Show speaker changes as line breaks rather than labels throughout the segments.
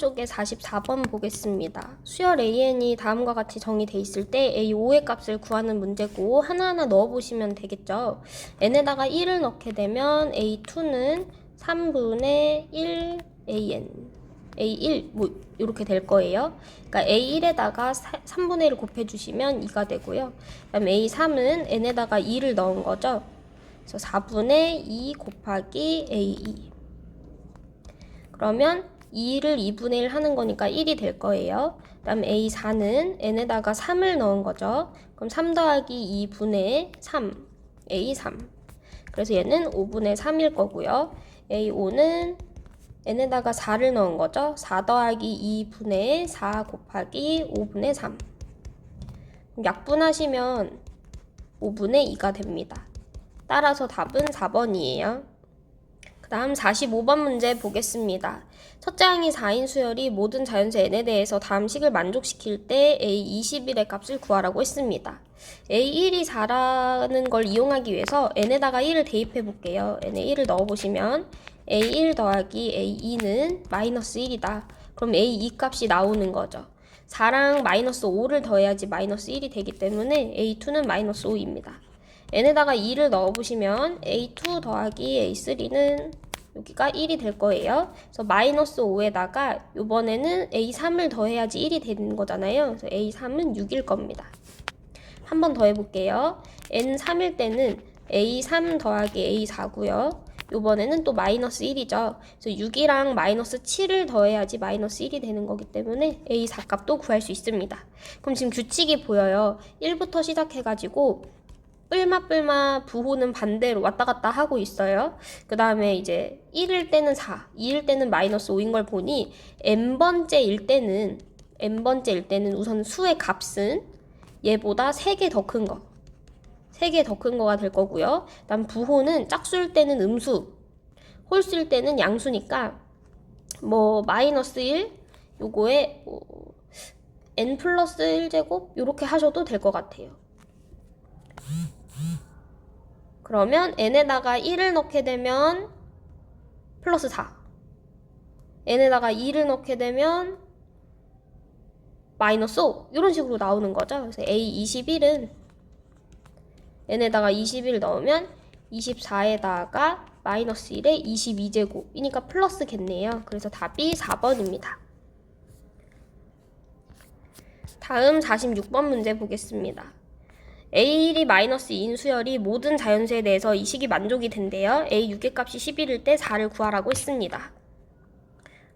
아래쪽에 44번 보겠습니다. 수열 AN이 다음과 같이 정의돼 있을 때 A5의 값을 구하는 문제고 하나하나 넣어보시면 되겠죠. n에다가 1을 넣게 되면 A2는 3분의 1 AN A1 뭐 이렇게 될 거예요. 그러니까 A1에다가 3분의 1을 곱해주시면 2가 되고요. 그다음 A3은 n에다가 2를 넣은 거죠. 그래서 4분의 2 곱하기 A2. 그러면 2를 2분의 1 하는 거니까 1이 될 거예요. 그 다음 A4는 n에다가 3을 넣은 거죠. 그럼 3 더하기 2분의 3, A3. 그래서 얘는 5분의 3일 거고요. A5는 n에다가 4를 넣은 거죠. 4 더하기 2분의 4 곱하기 5분의 3. 약분하시면 5분의 2가 됩니다. 따라서 답은 4번이에요. 그 다음 45번 문제 보겠습니다. 첫째 항이 4인 수열이 모든 자연수 n에 대해서 다음 식을 만족시킬 때 A21의 값을 구하라고 했습니다. A1이 4라는 걸 이용하기 위해서 n에다가 1을 대입해 볼게요. n에 1을 넣어보시면 A1 더하기 A2는 마이너스 1이다. 그럼 A2 값이 나오는 거죠. 4랑 마이너스 5를 더해야지 마이너스 1이 되기 때문에 A2는 마이너스 5입니다. n에다가 2를 넣어보시면 A2 더하기 A3는 여기가 1이 될 거예요. 그래서 마이너스 5에다가 이번에는 A3을 더해야지 1이 되는 거잖아요. 그래서 A3은 6일 겁니다. 한 번 더 해볼게요. N3일 때는 A3 더하기 A4고요. 이번에는 또 마이너스 1이죠. 그래서 6이랑 마이너스 7을 더해야지 마이너스 1이 되는 거기 때문에 A4 값도 구할 수 있습니다. 그럼 지금 규칙이 보여요. 1부터 시작해가지고 뿔마 부호는 반대로 왔다 갔다 하고 있어요. 그 다음에 이제 1일 때는 4, 2일 때는 마이너스 5인 걸 보니 n번째일 때는 우선 수의 값은 얘보다 3개 더 큰 거. 3개 더 큰 거가 될 거고요. 그 다음 부호는 짝수일 때는 음수, 홀수일 때는 양수니까 뭐 마이너스 1, 요거에 뭐 n 플러스 1제곱 요렇게 하셔도 될 것 같아요. 그러면 n에다가 1을 넣게 되면 플러스 4, n에다가 2를 넣게 되면 마이너스 5 이런 식으로 나오는 거죠. 그래서 A21은 n에다가 21 넣으면 24에다가 마이너스 1에 22제곱이니까 플러스겠네요. 그래서 답이 4번입니다. 다음 46번 문제 보겠습니다. A1이 마이너스 2인 수열이 모든 자연수에 대해서 이 식이 만족이 된대요. A6의 값이 11일 때 4를 구하라고 했습니다.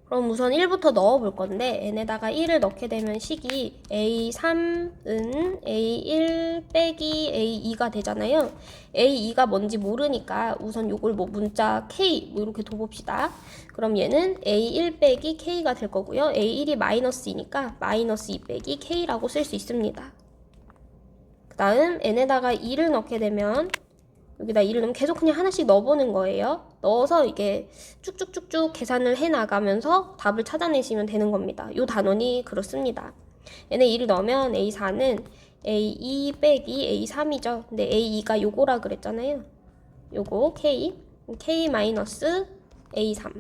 그럼 우선 1부터 넣어볼 건데 n에다가 1을 넣게 되면 식이 A3은 A1 빼기 A2가 되잖아요. A2가 뭔지 모르니까 우선 요걸 뭐 문자 K 뭐 이렇게 둬봅시다. 그럼 얘는 A1 빼기 K가 될 거고요. A1이 마이너스 2니까 마이너스 2 빼기 K라고 쓸 수 있습니다. 그 다음 n에다가 2를 넣게 되면 여기다 2를 넣으면 계속 그냥 하나씩 넣어보는 거예요. 넣어서 이게 쭉쭉쭉쭉 계산을 해나가면서 답을 찾아내시면 되는 겁니다. 이 단원이 그렇습니다. n에 2를 넣으면 A4는 A2 빼기 A3이죠. 근데 A2가 요거라 그랬잖아요. 요거 K 마이너스 A3.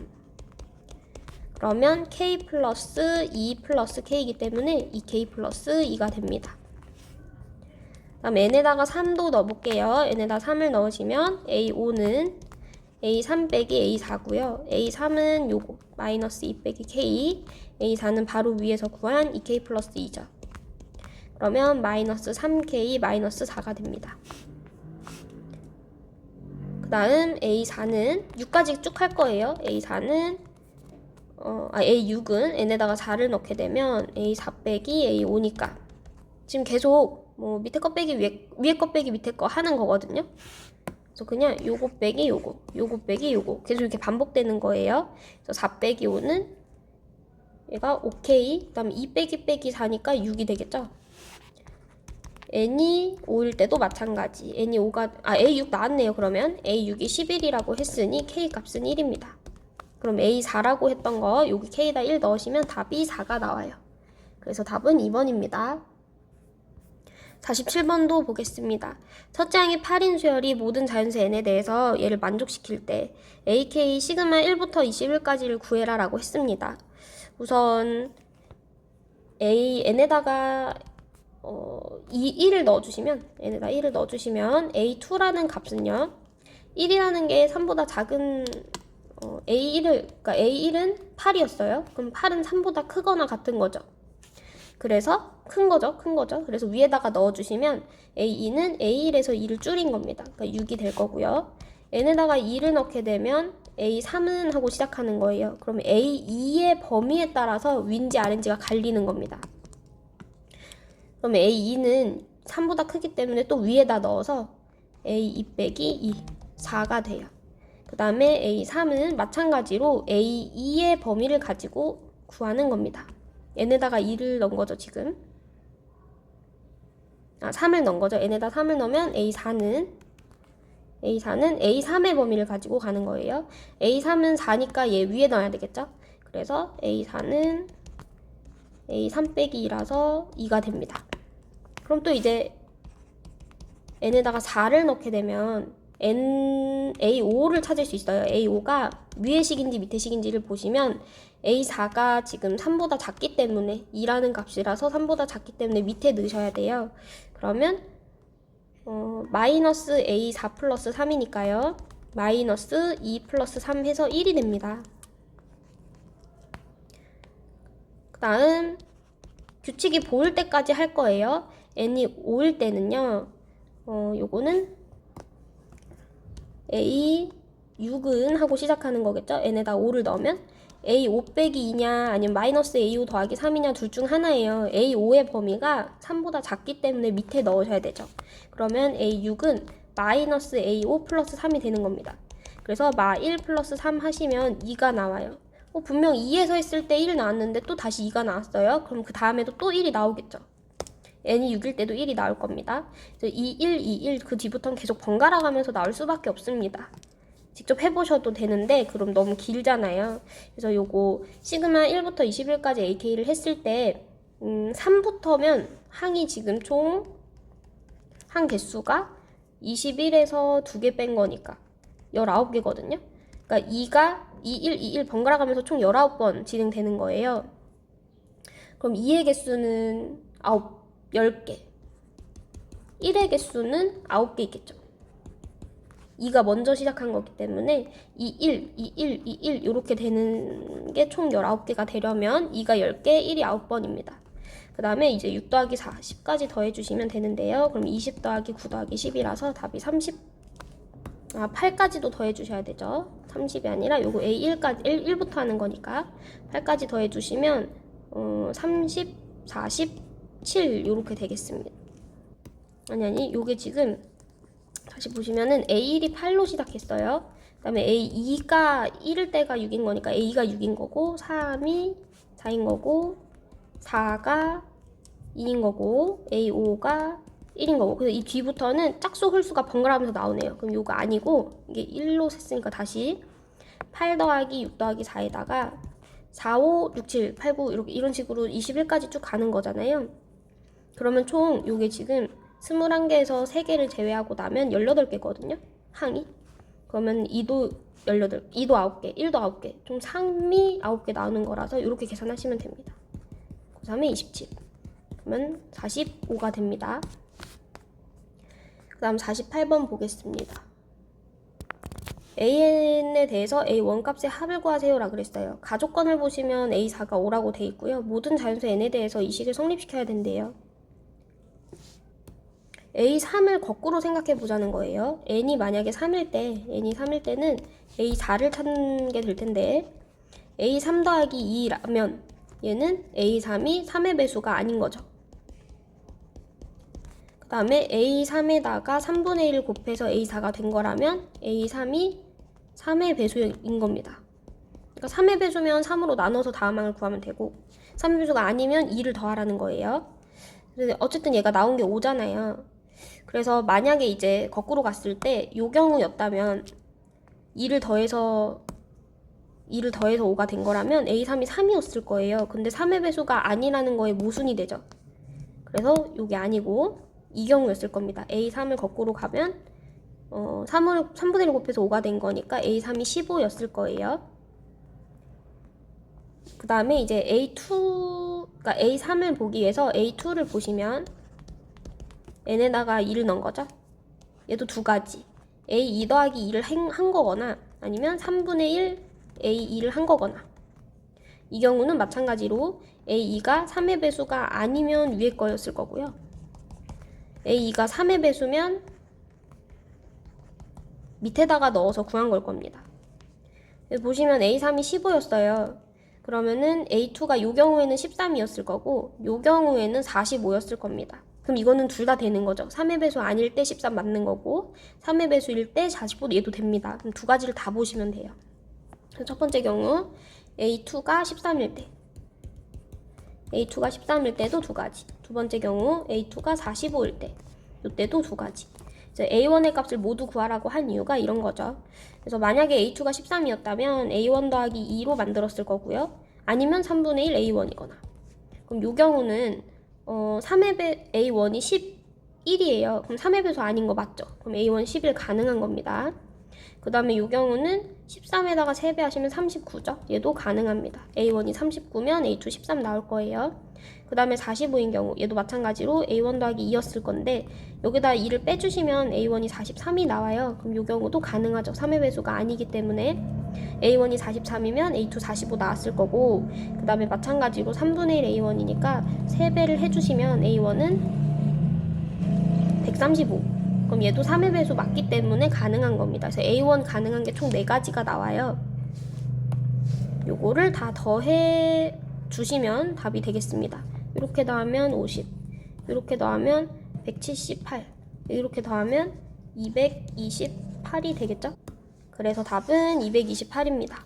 그러면 K 플러스 2 플러스 K이기 때문에 2K 플러스 2가 됩니다. 다음 n에다가 3도 넣어볼게요. n에다 3을 넣으시면 A5는 A3 빼기 A4고요. A3은 요거 마이너스 2 빼기 K, A4는 바로 위에서 구한 2K 플러스 2죠. 그러면 마이너스 3K 마이너스 4가 됩니다. 그 다음 A4는 6까지 쭉 할 거예요. A4는 A6은 n에다가 4를 넣게 되면 A4 빼기 A5니까 지금 계속 뭐 밑에 거 빼기 위에 거 빼기 밑에 거 하는 거거든요. 그래서 그냥 요거 빼기 요거 빼기 요거 계속 이렇게 반복되는 거예요. 그래서 4 빼기 5는 얘가 5K, 그다음 2 빼기 4니까 6이 되겠죠. n이 5일 때도 마찬가지. n이 5가 A6 나왔네요. 그러면 A6이 11이라고 했으니 K 값은 1입니다. 그럼 A4라고 했던 거 여기 K에다 1 넣으시면 답이 4가 나와요. 그래서 답은 2번입니다. 47번도 보겠습니다. 첫째 항의 8인 수열이 모든 자연수 n에 대해서 얘를 만족시킬 때 AK 시그마 1부터 21까지를 구해라 라고 했습니다. 우선 n에다가 1을 넣어주시면 n에다 1을 넣어주시면 a2라는 값은요 1이라는 게 3보다 작은 그러니까 a1은 8이었어요. 그럼 8은 3보다 크거나 같은 거죠. 그래서 큰 거죠. 그래서 위에다가 넣어주시면 a2는 a1에서 2를 줄인 겁니다. 그러니까 6이 될 거고요. n에다가 2를 넣게 되면 a3은 하고 시작하는 거예요. 그럼 a2의 범위에 따라서 위인지 아래인지가 갈리는 겁니다. 그럼 a2는 3보다 크기 때문에 또 위에다 넣어서 a2 빼기 2, 4가 돼요. 그 다음에 a3은 마찬가지로 a2의 범위를 가지고 구하는 겁니다. n에다가 2를 넣은 거죠, 지금. 3을 넣은 거죠. n에다 3을 넣으면 a4는 a3의 범위를 가지고 가는 거예요. a3은 4니까 얘 위에 넣어야 되겠죠? 그래서 a4는 a3 빼기 2라서 2가 됩니다. 그럼 또 이제 n에다가 4를 넣게 되면 a5를 찾을 수 있어요. a5가 위의 식인지 밑의 식인지를 보시면 a4가 지금 3보다 작기 때문에 2라는 값이라서 3보다 작기 때문에 밑에 넣으셔야 돼요. 그러면 마이너스 a4 플러스 3이니까요. 마이너스 2 플러스 3 해서 1이 됩니다. 그 다음 규칙이 보일 때까지 할 거예요. n이 5일 때는요. 요거는 a6은 하고 시작하는 거겠죠. n에다 5를 넣으면 a5 빼기 2냐 아니면 마이너스 a5 더하기 3이냐 둘 중 하나예요. a5의 범위가 3보다 작기 때문에 밑에 넣으셔야 되죠. 그러면 a6은 마이너스 a5 플러스 3이 되는 겁니다. 그래서 마1 플러스 3 하시면 2가 나와요. 분명 2에서 했을 때 1 나왔는데 또 다시 2가 나왔어요. 그럼 그 다음에도 또 1이 나오겠죠. n이 6일 때도 1이 나올 겁니다. 그래서 2, 1, 2, 1 그 뒤부터는 계속 번갈아 가면서 나올 수밖에 없습니다. 직접 해보셔도 되는데 그럼 너무 길잖아요. 그래서 요거 시그마 1부터 20일까지 AK를 했을 때 3부터면 항이 지금 총 항 개수가 21에서 2개 뺀 거니까 19개거든요. 그러니까 2가 2, 1, 2, 1 번갈아 가면서 총 19번 진행되는 거예요. 그럼 2의 개수는 10개 1의 개수는 9개 있겠죠. 2가 먼저 시작한 거기 때문에 2, 1, 2, 1, 2, 1 이렇게 되는 게 총 19개가 되려면 2가 10개, 1이 9번입니다. 그 다음에 이제 6 더하기 4, 10까지 더해주시면 되는데요. 그럼 20 더하기 9 더하기 10이라서 답이 8까지도 더해주셔야 되죠. 30이 아니라 요거 A1까지 1부터 하는 거니까 8까지 더해주시면 30, 40, 7 요렇게 되겠습니다. 아니 요게 지금 다시 보시면은 A1이 8로 시작했어요. 그 다음에 A2가 1일 때가 6인 거니까 A가 6인 거고 3이 4인 거고 4가 2인 거고 A5가 1인 거고 그래서 이 뒤부터는 짝수 홀수가 번갈아가면서 나오네요. 그럼 요거 아니고 이게 1로 셌으니까 다시 8 더하기 6 더하기 4에다가 4, 5, 6, 7, 8, 9 이렇게 이런 식으로 21까지 쭉 가는 거잖아요. 그러면 총 요게 지금 21개에서 3개를 제외하고 나면 18개거든요. 항이. 그러면 2도 18, 2도 9개, 1도 9개. 좀 상이 9개 나오는 거라서 이렇게 계산하시면 됩니다. 그 다음에 27. 그러면 45가 됩니다. 그 다음 48번 보겠습니다. AN에 대해서 A1 값의 합을 구하세요라 그랬어요. 가족권을 보시면 A4가 5라고 돼 있고요. 모든 자연수 N에 대해서 이 식을 성립시켜야 된대요. A3을 거꾸로 생각해 보자는 거예요. N이 만약에 3일 때는 A4를 찾는 게 될 텐데 A3 더하기 2라면 얘는 A3이 3의 배수가 아닌 거죠. 그 다음에 A3에다가 3분의 1을 곱해서 A4가 된 거라면 A3이 3의 배수인 겁니다. 그러니까 3의 배수면 3으로 나눠서 다음 항을 구하면 되고 3의 배수가 아니면 2를 더하라는 거예요. 어쨌든 얘가 나온 게 5잖아요. 그래서 만약에 이제 거꾸로 갔을 때 요 경우였다면 2를 더해서 5가 된 거라면 A3이 3이었을 거예요. 근데 3의 배수가 아니라는 거에 모순이 되죠. 그래서 요게 아니고 이 경우였을 겁니다. A3을 거꾸로 가면 3분의 1 곱해서 5가 된 거니까 A3이 15였을 거예요. 그 다음에 이제 A2, 그러니까 A3을 보기 위해서 A2를 보시면 n에다가 2를 넣은 거죠. 얘도 두 가지. A2 더하기 2를 한 거거나 아니면 3분의 1 A2를 한 거거나. 이 경우는 마찬가지로 A2가 3의 배수가 아니면 위에 거였을 거고요. A2가 3의 배수면 밑에다가 넣어서 구한 걸 겁니다. 보시면 A3이 15였어요. 그러면은 A2가 요 경우에는 13이었을 거고 요 경우에는 45였을 겁니다. 그럼 이거는 둘 다 되는 거죠. 3의 배수 아닐 때 13 맞는 거고 3의 배수일 때 45 얘도 됩니다. 그럼 두 가지를 다 보시면 돼요. 첫 번째 경우 A2가 13일 때 A2가 13일 때도 두 가지. 두 번째 경우 A2가 45일 때 이때도 두 가지. 이제 A1의 값을 모두 구하라고 한 이유가 이런 거죠. 그래서 만약에 A2가 13이었다면 A1 더하기 2로 만들었을 거고요. 아니면 3분의 1 A1이거나. 그럼 이 경우는 3의 A1이 11이에요. 그럼 3의 배수 아닌 거 맞죠? 그럼 A1 11 가능한 겁니다. 그 다음에 이 경우는 13에다가 3배 하시면 39죠? 얘도 가능합니다. A1이 39면 A2 13 나올 거예요. 그 다음에 45인 경우 얘도 마찬가지로 A1 더하기 2였을 건데 여기다 2를 빼주시면 A1이 43이 나와요. 그럼 이 경우도 가능하죠. 3의 배수가 아니기 때문에 A1이 43이면 A2 45 나왔을 거고 그 다음에 마찬가지로 3분의 1 A1이니까 3배를 해주시면 A1은 135. 그럼 얘도 3의 배수 맞기 때문에 가능한 겁니다. 그래서 A1 가능한 게 총 4가지가 나와요. 요거를 다 더해 주시면 답이 되겠습니다. 이렇게 더하면 50, 이렇게 더하면 178, 이렇게 더하면 228이 되겠죠? 그래서 답은 228입니다.